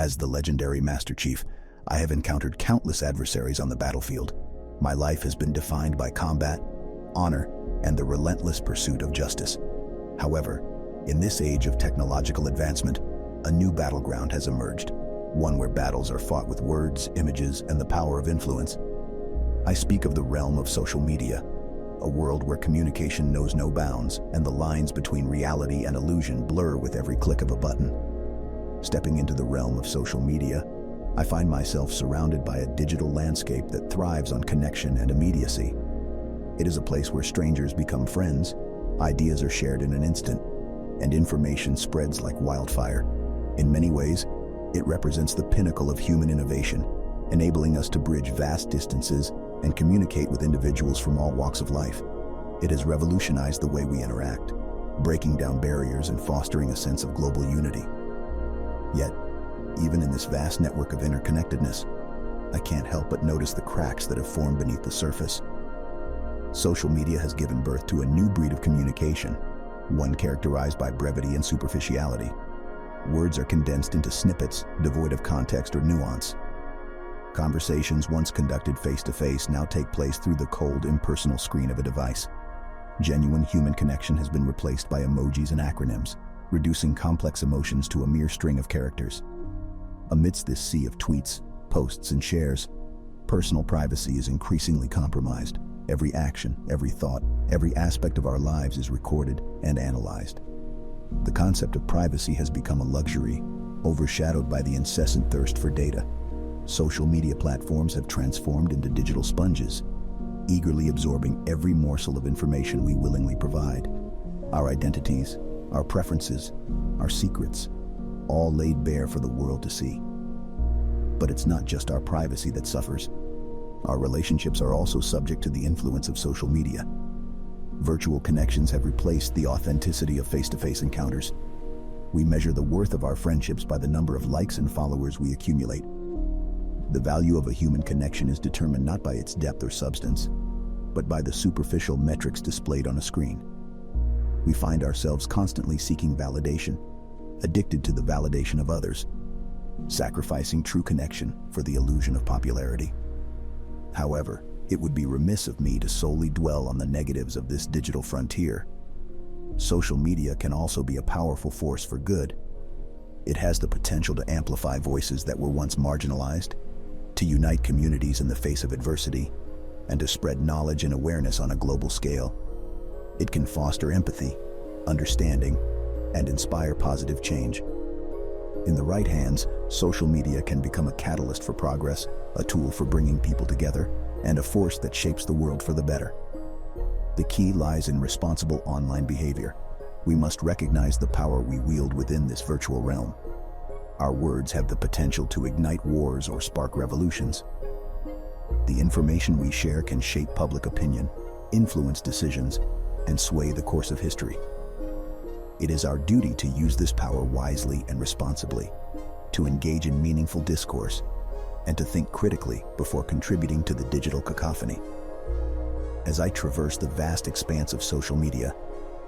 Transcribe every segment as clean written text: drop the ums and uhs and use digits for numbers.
As the legendary Master Chief, I have encountered countless adversaries on the battlefield. My life has been defined by combat, honor, and the relentless pursuit of justice. However, in this age of technological advancement, a new battleground has emerged, one where battles are fought with words, images, and the power of influence. I speak of the realm of social media, a world where communication knows no bounds and the lines between reality and illusion blur with every click of a button. Stepping into the realm of social media, I find myself surrounded by a digital landscape that thrives on connection and immediacy. It is a place where strangers become friends, ideas are shared in an instant, and information spreads like wildfire. In many ways, it represents the pinnacle of human innovation, enabling us to bridge vast distances and communicate with individuals from all walks of life. It has revolutionized the way we interact, breaking down barriers and fostering a sense of global unity. Yet, even in this vast network of interconnectedness, I can't help but notice the cracks that have formed beneath the surface. Social media has given birth to a new breed of communication, one characterized by brevity and superficiality. Words are condensed into snippets, devoid of context or nuance. Conversations once conducted face-to-face now take place through the cold, impersonal screen of a device. Genuine human connection has been replaced by emojis and acronyms, reducing complex emotions to a mere string of characters. Amidst this sea of tweets, posts, and shares, personal privacy is increasingly compromised. Every action, every thought, every aspect of our lives is recorded and analyzed. The concept of privacy has become a luxury, overshadowed by the incessant thirst for data. Social media platforms have transformed into digital sponges, eagerly absorbing every morsel of information we willingly provide. Our identities, our preferences, our secrets, all laid bare for the world to see. But it's not just our privacy that suffers. Our relationships are also subject to the influence of social media. Virtual connections have replaced the authenticity of face-to-face encounters. We measure the worth of our friendships by the number of likes and followers we accumulate. The value of a human connection is determined not by its depth or substance, but by the superficial metrics displayed on a screen. We find ourselves constantly seeking validation, addicted to the validation of others, sacrificing true connection for the illusion of popularity. However, it would be remiss of me to solely dwell on the negatives of this digital frontier. Social media can also be a powerful force for good. It has the potential to amplify voices that were once marginalized, to unite communities in the face of adversity, and to spread knowledge and awareness on a global scale. It can foster empathy, understanding, and inspire positive change. In the right hands, social media can become a catalyst for progress, a tool for bringing people together, and a force that shapes the world for the better. The key lies in responsible online behavior. We must recognize the power we wield within this virtual realm. Our words have the potential to ignite wars or spark revolutions. The information we share can shape public opinion, influence decisions, and sway the course of history. It is our duty to use this power wisely and responsibly, to engage in meaningful discourse, and to think critically before contributing to the digital cacophony. As I traverse the vast expanse of social media,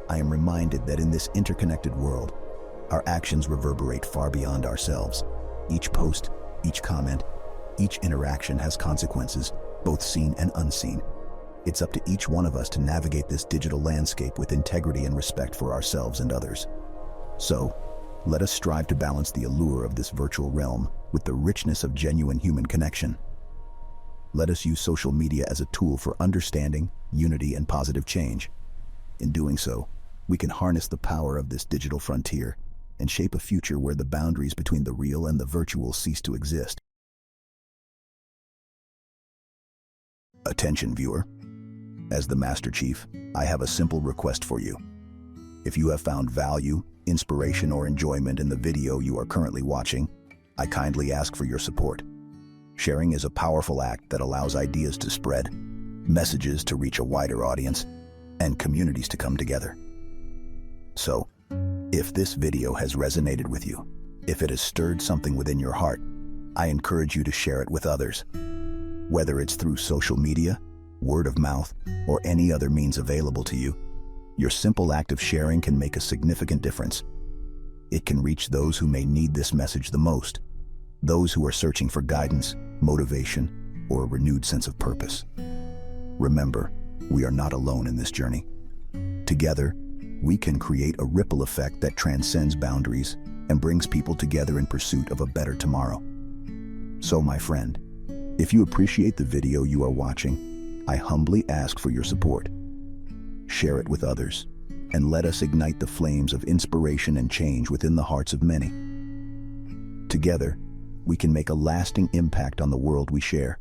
I am reminded that in this interconnected world, our actions reverberate far beyond ourselves. Each post, each comment, each interaction has consequences, both seen and unseen. It's up to each one of us to navigate this digital landscape with integrity and respect for ourselves and others. So, let us strive to balance the allure of this virtual realm with the richness of genuine human connection. Let us use social media as a tool for understanding, unity, and positive change. In doing so, we can harness the power of this digital frontier and shape a future where the boundaries between the real and the virtual cease to exist. Attention, viewer. As the Master Chief, I have a simple request for you. If you have found value, inspiration, or enjoyment in the video you are currently watching, I kindly ask for your support. Sharing is a powerful act that allows ideas to spread, messages to reach a wider audience, and communities to come together. So, if this video has resonated with you, if it has stirred something within your heart, I encourage you to share it with others. Whether it's through social media, word of mouth, or any other means available to you, your simple act of sharing can make a significant difference. It can reach those who may need this message the most, those who are searching for guidance, motivation, or a renewed sense of purpose. Remember, we are not alone in this journey. Together, we can create a ripple effect that transcends boundaries and brings people together in pursuit of a better tomorrow. So, my friend, if you appreciate the video you are watching, I humbly ask for your support. Share it with others, and let us ignite the flames of inspiration and change within the hearts of many. Together, we can make a lasting impact on the world we share.